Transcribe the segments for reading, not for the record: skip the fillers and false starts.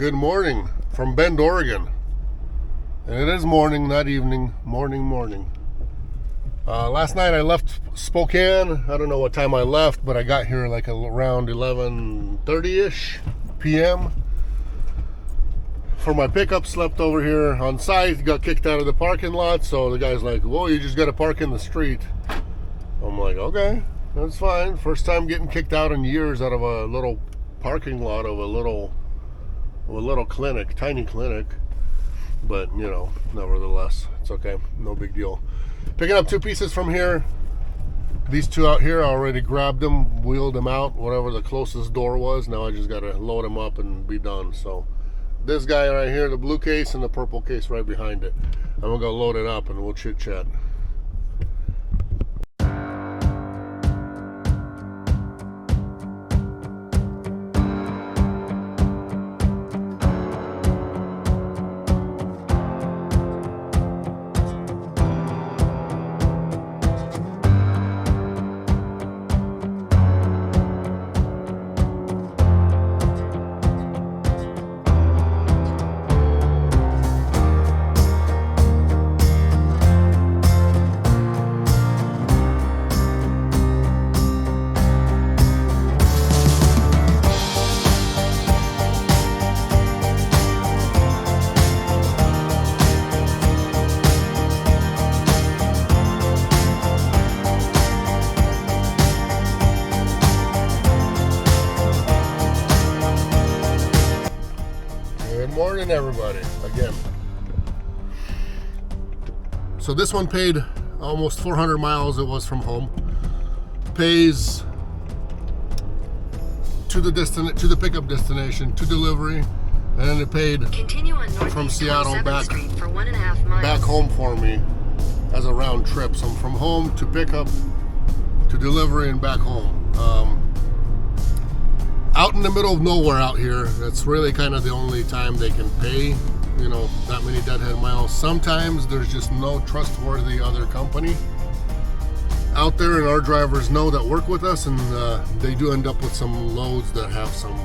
Good morning from Bend, Oregon. And it is morning, not evening. Morning. Last night I left Spokane. I don't know what time I left, but I got here like around 11:30ish p.m. for my pickup. Slept over here on site. Got kicked out of the parking lot. So the guy's like, "Whoa, you just got to park in the street." I'm like, "Okay, that's fine." First time getting kicked out in years out of a little parking lot of a little clinic, tiny clinic. But you know, nevertheless, it's okay, no big deal. Picking up two pieces from here. These two out here, I already grabbed them, wheeled them out, whatever the closest door was. Now I just gotta load them up and be done. So this guy right here, the blue case, and the purple case right behind it, I'm gonna go load it up and we'll chit chat. Good morning, everybody, again. So this one paid almost 400 miles. It was from home. Pays to the pickup destination, to delivery, and then it paid from Seattle back home for me as a round trip. So from home to pickup to delivery and back home. Out in the middle of nowhere out here, that's really kind of the only time they can pay, you know, that many deadhead miles. Sometimes there's just no trustworthy other company out there, and our drivers know that work with us, and they do end up with some loads that have some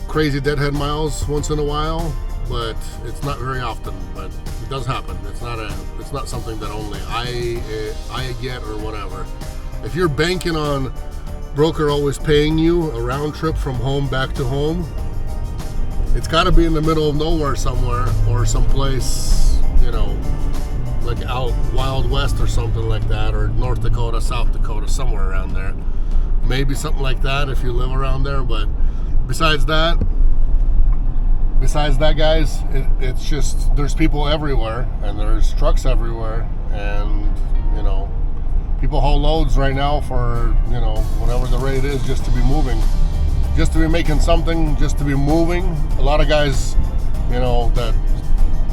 crazy deadhead miles once in a while, but it's not very often. But it does happen. It's not something that only I get or whatever. If you're banking on broker always paying you a round trip from home back to home, it's got to be in the middle of nowhere somewhere, or someplace, you know, like out Wild West or something like that, or North Dakota, South Dakota, somewhere around there. Maybe something like that if you live around there. But besides that guys, it's just, there's people everywhere and there's trucks everywhere, and you know, people haul loads right now for, you know, whatever the rate is, just to be moving, just to be making something, just to be moving. A lot of guys, you know, that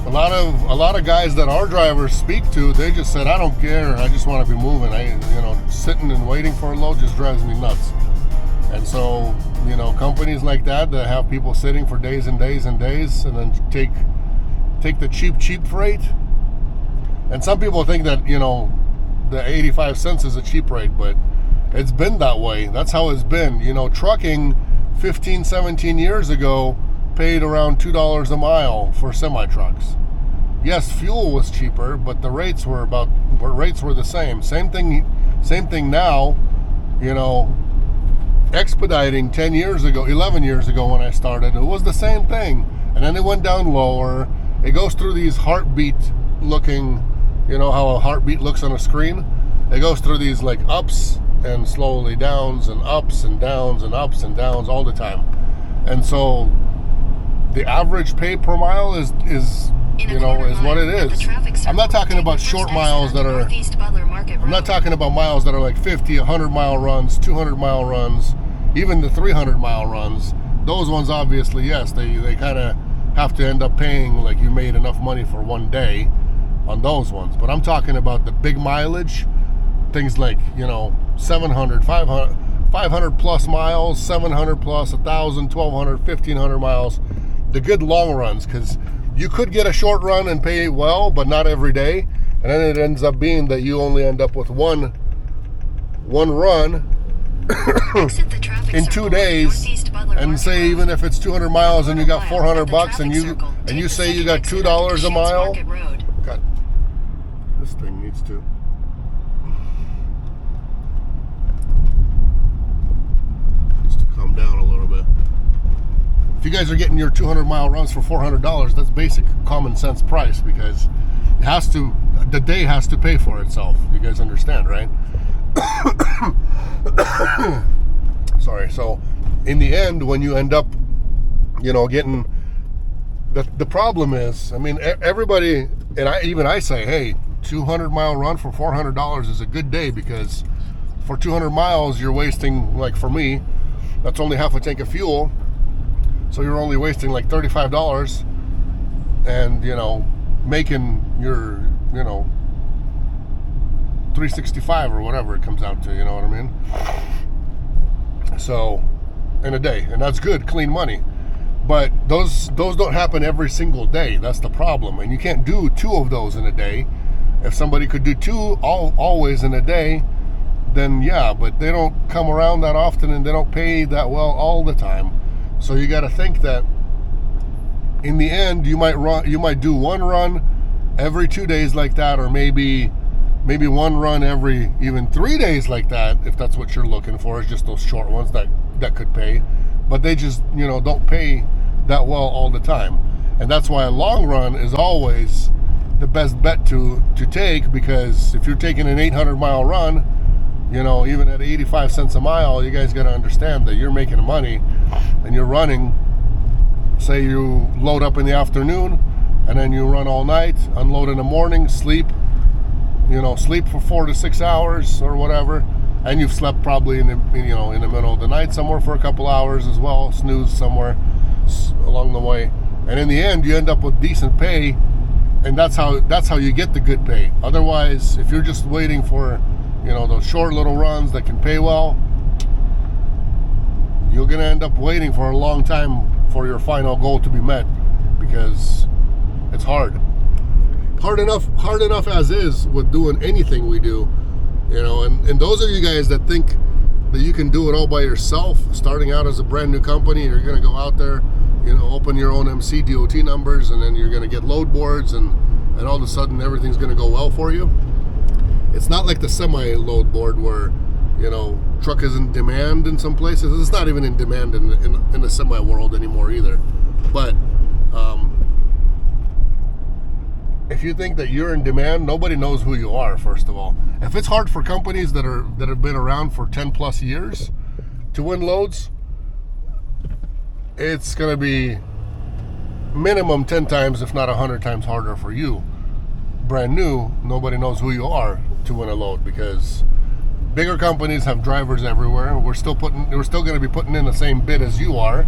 a lot of guys that our drivers speak to, they just said, I don't care, I just want to be moving. You know, sitting and waiting for a load just drives me nuts. And so, you know, companies like that have people sitting for days and days and days, and then take the cheap freight. And some people think that, you know, the 85 cents is a cheap rate, but it's been that way. That's how it's been. You know, trucking 15, 17 years ago paid around $2 a mile for semi-trucks. Yes, fuel was cheaper, but the rates were the same. Same thing now. You know, Expediting 10 years ago, 11 years ago when I started, it was the same thing. And then it went down lower. It goes through these heartbeat looking, you know how a heartbeat looks on a screen? It goes through these like ups and slowly downs and ups and downs and ups and downs all the time. And so the average pay per mile is what it is. I'm not talking about short miles that are, I'm not talking about miles that are like 50, 100 mile runs, 200 mile runs, even the 300 mile runs. Those ones obviously, yes, they kind of have to end up paying like you made enough money for one day on those ones. But I'm talking about the big mileage, things like, you know, 700, 500 plus miles, 700 plus, 1,000, 1,200, 1,500 miles, the good long runs, because you could get a short run and pay well, but not every day, and then it ends up being that you only end up with one run in 2 days, and say even if it's 200 miles and you got $400 and you say you got $2 a mile. God, this thing needs to calm down a little bit. If you guys are getting your 200-mile runs for $400, that's basic common sense price, because it has to, the day has to pay for itself. You guys understand, right? Sorry. So in the end, when you end up, you know, getting, the problem is, I mean, everybody, and I say, hey, 200-mile run for $400 is a good day, because for 200 miles you're wasting, like for me, that's only half a tank of fuel. So you're only wasting like $35 and, you know, making your, you know, 365 or whatever it comes out to, you know what I mean? So in a day, and that's good, clean money. But those don't happen every single day. That's the problem. And you can't do 2 of those in a day. If somebody could do 2 always in a day, then yeah, but they don't come around that often and they don't pay that well all the time. So you got to think that in the end you might do 1 run every 2 days like that, or maybe 1 run every even 3 days like that, if that's what you're looking for, is just those short ones that could pay. But they just, you know, don't pay that well all the time. And that's why a long run is always the best bet to take, because if you're taking an 800-mile run, you know, even at 85 cents a mile, you guys got to understand that you're making money and you're running. Say you load up in the afternoon and then you run all night, unload in the morning, sleep for 4 to 6 hours or whatever, and you've slept probably in the middle of the night somewhere for a couple hours as well, snooze somewhere along the way, and in the end you end up with decent pay, and that's how you get the good pay. Otherwise, if you're just waiting for, you know, those short little runs that can pay well, you're gonna end up waiting for a long time for your final goal to be met, because it's hard enough as is with doing anything we do, you know. And those of you guys that think that you can do it all by yourself, starting out as a brand new company, you're gonna go out there, you know, open your own MC DOT numbers, and then you're gonna get load boards, and all of a sudden everything's gonna go well for you. It's not like the semi-load board where, you know, truck is in demand in some places. It's not even in demand in the semi world anymore either. But if you think that you're in demand, nobody knows who you are, first of all. If it's hard for companies that have been around for 10 plus years to win loads, it's going to be minimum 10 times, if not 100 times harder for you. Brand new, nobody knows who you are to win a load, because bigger companies have drivers everywhere. We're still going to be putting in the same bid as you are,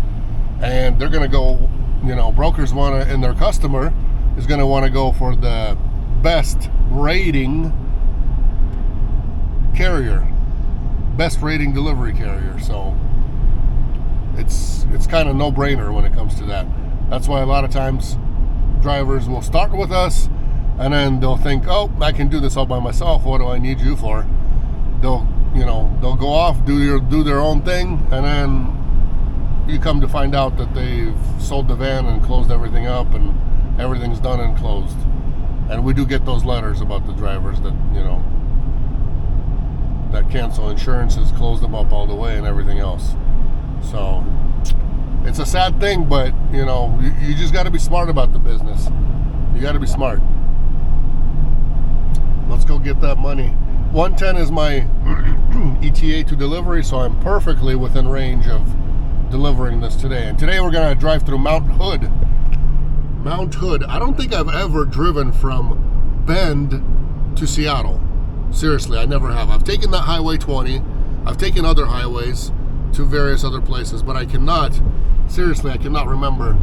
and they're going to go, you know, brokers want to, and their customer is going to want to go for the best rating carrier, best rating delivery carrier. So it's kind of no-brainer when it comes to that. That's why a lot of times drivers will start with us, and then they'll think, oh, I can do this all by myself. What do I need you for? They'll go off, do their own thing, and then you come to find out that they've sold the van and closed everything up, and everything's done and closed. And we do get those letters about the drivers that, you know, that cancel insurances, close them up all the way, and everything else. So it's a sad thing, but, you know, you just got to be smart about the business. You got to be smart. Let's go get that money. 110 is my ETA to delivery, so I'm perfectly within range of delivering this today. And today we're going to drive through Mount Hood. Mount Hood. I don't think I've ever driven from Bend to Seattle. Seriously, I never have. I've taken that Highway 20. I've taken other highways to various other places, but I cannot remember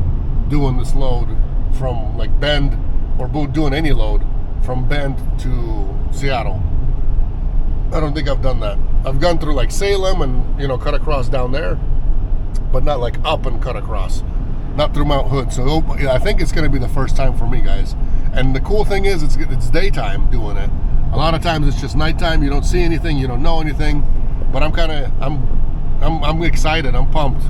doing this load from like Bend, or doing any load from Bend to Seattle. I don't think I've done that. I've gone through like Salem and, you know, cut across down there, but not like up and cut across. Not through Mount Hood. So I think it's going to be the first time for me, guys. And the cool thing is, it's daytime doing it. A lot of times it's just nighttime. You don't see anything. You don't know anything. But I'm excited. I'm pumped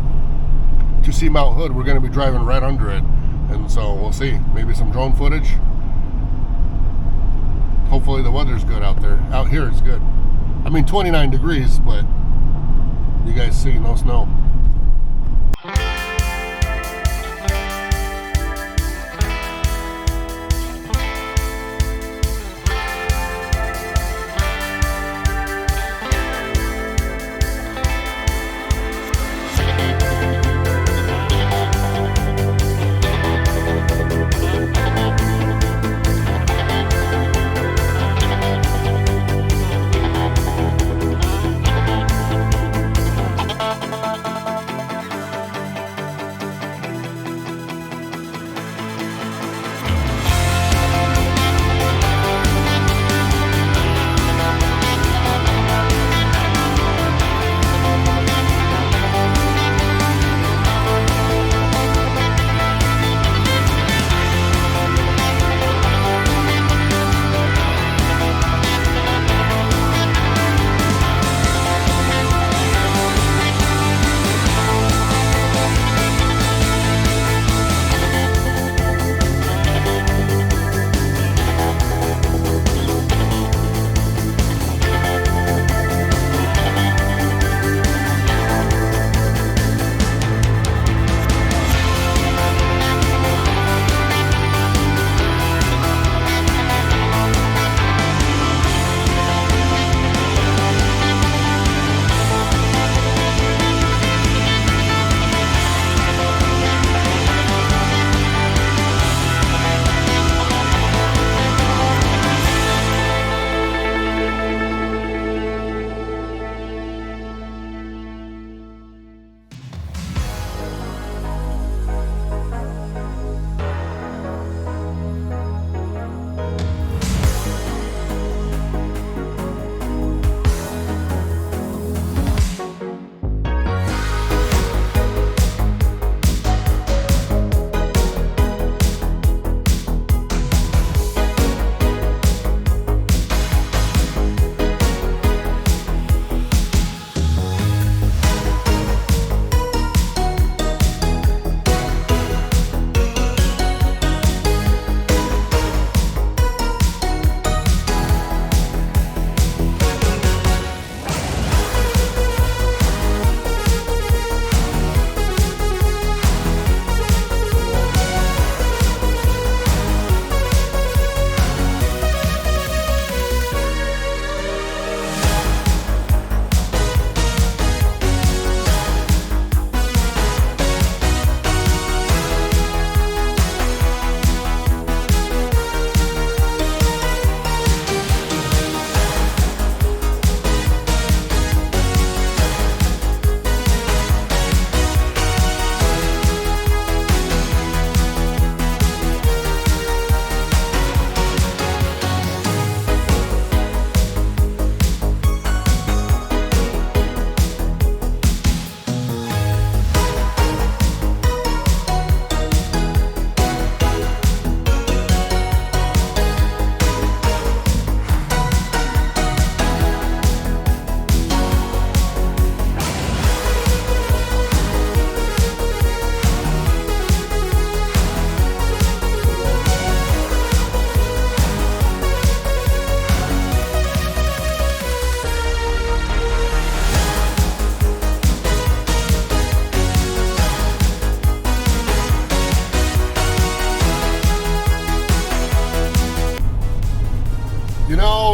to see Mount Hood. We're going to be driving right under it, and so we'll see. Maybe some drone footage. Hopefully the weather's good out there. Out here it's good. I mean 29 degrees, but you guys see no snow.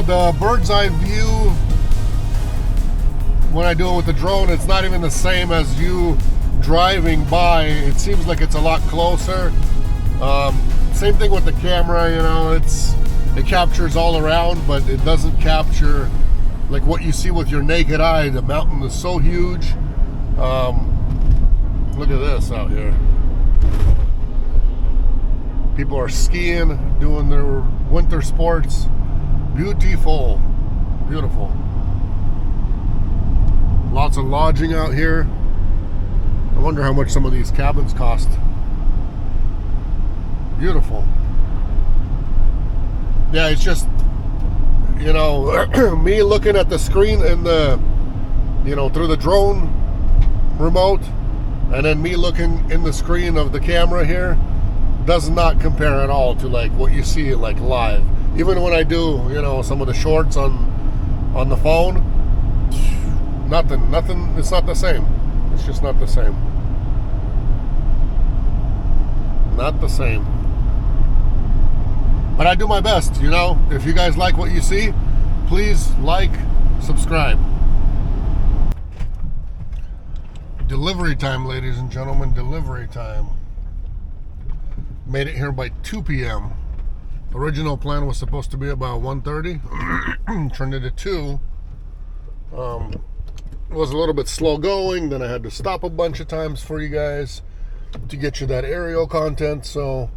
The bird's eye view when I do it with the drone, it's not even the same as you driving by. It seems like it's a lot closer. Same thing with the camera, you know, it captures all around, but it doesn't capture like what you see with your naked eye. The mountain is so huge. Look at this out here. People are skiing, doing their winter sports. Beautiful, beautiful. Lots of lodging out here. I wonder how much some of these cabins cost. Beautiful. Yeah, it's just, you know, me looking at the screen in the you know, through the drone remote, and then me looking in the screen of the camera here, does not compare at all to like what you see like live. Even when I do, you know, some of the shorts on the phone, nothing. It's not the same. It's just not the same. Not the same. But I do my best, you know. If you guys like what you see, please like, subscribe. Delivery time, ladies and gentlemen, delivery time. Made it here by 2 p.m. Original plan was supposed to be about 1:30. Turned into 2. It was a little bit slow going. Then I had to stop a bunch of times for you guys to get you that aerial content. So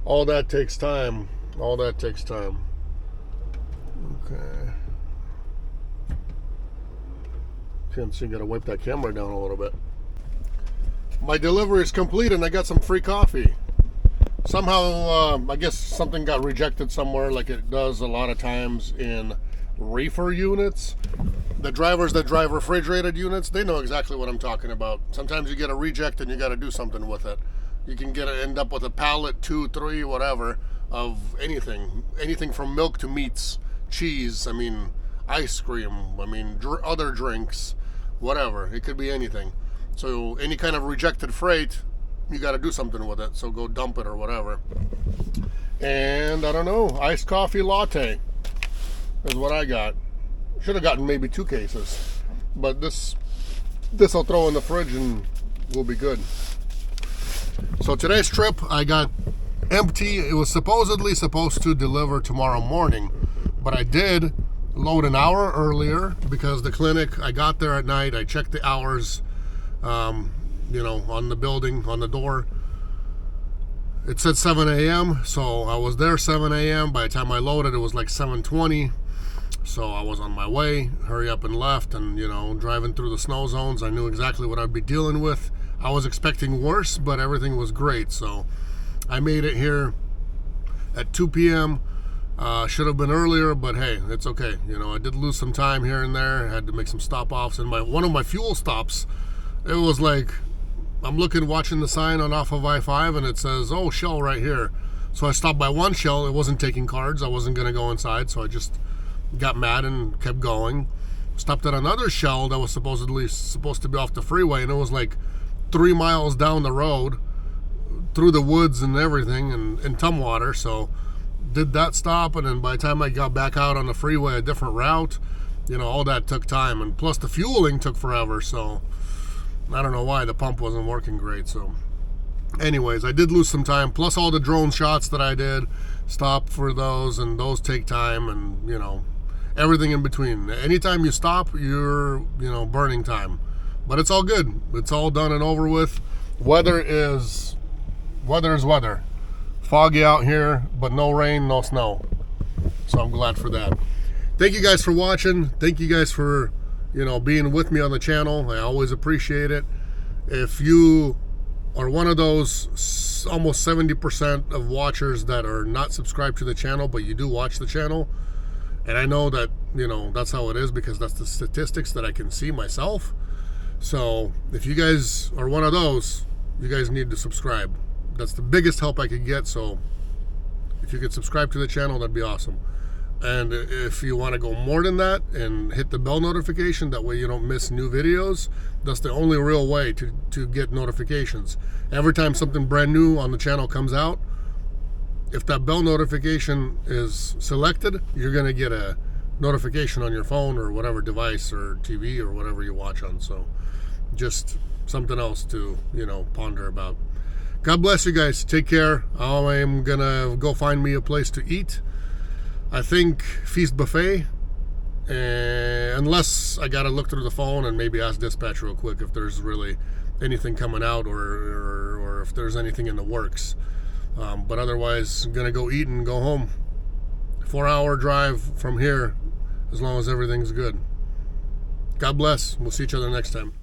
all that takes time. All that takes time. Okay. So you gotta wipe that camera down a little bit. My delivery is complete and I got some free coffee. Somehow, I guess something got rejected somewhere, like it does a lot of times in reefer units. The drivers that drive refrigerated units, they know exactly what I'm talking about. Sometimes you get a reject and you got to do something with it. You can end up with a pallet, 2, 3, whatever, of anything from milk to meats, cheese, I mean, ice cream, I mean, other drinks, whatever. It could be anything. So any kind of rejected freight, you got to do something with it. So go dump it or whatever. And I don't know, iced coffee latte is what I got. Should have gotten maybe 2 cases, but this I'll throw in the fridge and we'll be good. So today's trip, I got empty. It was supposedly supposed to deliver tomorrow morning, but I did load an hour earlier because the clinic, I got there at night. I checked the hours, you know, on the building, on the door. It said 7 a.m. So I was there 7 a.m. By the time I loaded, it was like 7:20. So I was on my way, hurry up and left, and, you know, driving through the snow zones. I knew exactly what I'd be dealing with. I was expecting worse, but everything was great. So I made it here at 2 p.m. Should have been earlier, but hey, it's okay. You know, I did lose some time here and there. I had to make some stop-offs. And one of my fuel stops, it was like, I'm watching the sign off of I-5, and it says, oh, Shell right here. So I stopped by one Shell. It wasn't taking cards. I wasn't going to go inside, so I just got mad and kept going. Stopped at another Shell that was supposed to be off the freeway, and it was like 3 miles down the road through the woods and everything, and in Tumwater. So did that stop, and then by the time I got back out on the freeway, a different route, you know, all that took time, and plus the fueling took forever. So I don't know why the pump wasn't working great. So anyways, I did lose some time, plus all the drone shots that I did, stop for those, and those take time, and, you know, everything in between. Anytime you stop, you're, you know, burning time. But it's all good. It's all done and over with. Weather is weather. Foggy out here, but no rain, no snow. So I'm glad for that. Thank you guys for watching. Thank you guys for, you know, being with me on the channel. I always appreciate it. If you are one of those almost 70% of watchers that are not subscribed to the channel, but you do watch the channel, and I know that, you know, that's how it is because that's the statistics that I can see myself. So if you guys are one of those, you guys need to subscribe. That's the biggest help I could get. So if you could subscribe to the channel, that'd be awesome. And if you want to go more than that and hit the bell notification, that way you don't miss new videos. That's the only real way to get notifications. Every time something brand new on the channel comes out, if that bell notification is selected, you're going to get a notification on your phone or whatever device or TV or whatever you watch on. So just something else to, you know, ponder about. God bless you guys. Take care. I am going to go find me a place to eat. I think Feast Buffet, unless I got to look through the phone and maybe ask dispatch real quick if there's really anything coming out or if there's anything in the works. But otherwise, I'm going to go eat and go home. 4-hour drive from here, as long as everything's good. God bless. We'll see each other next time.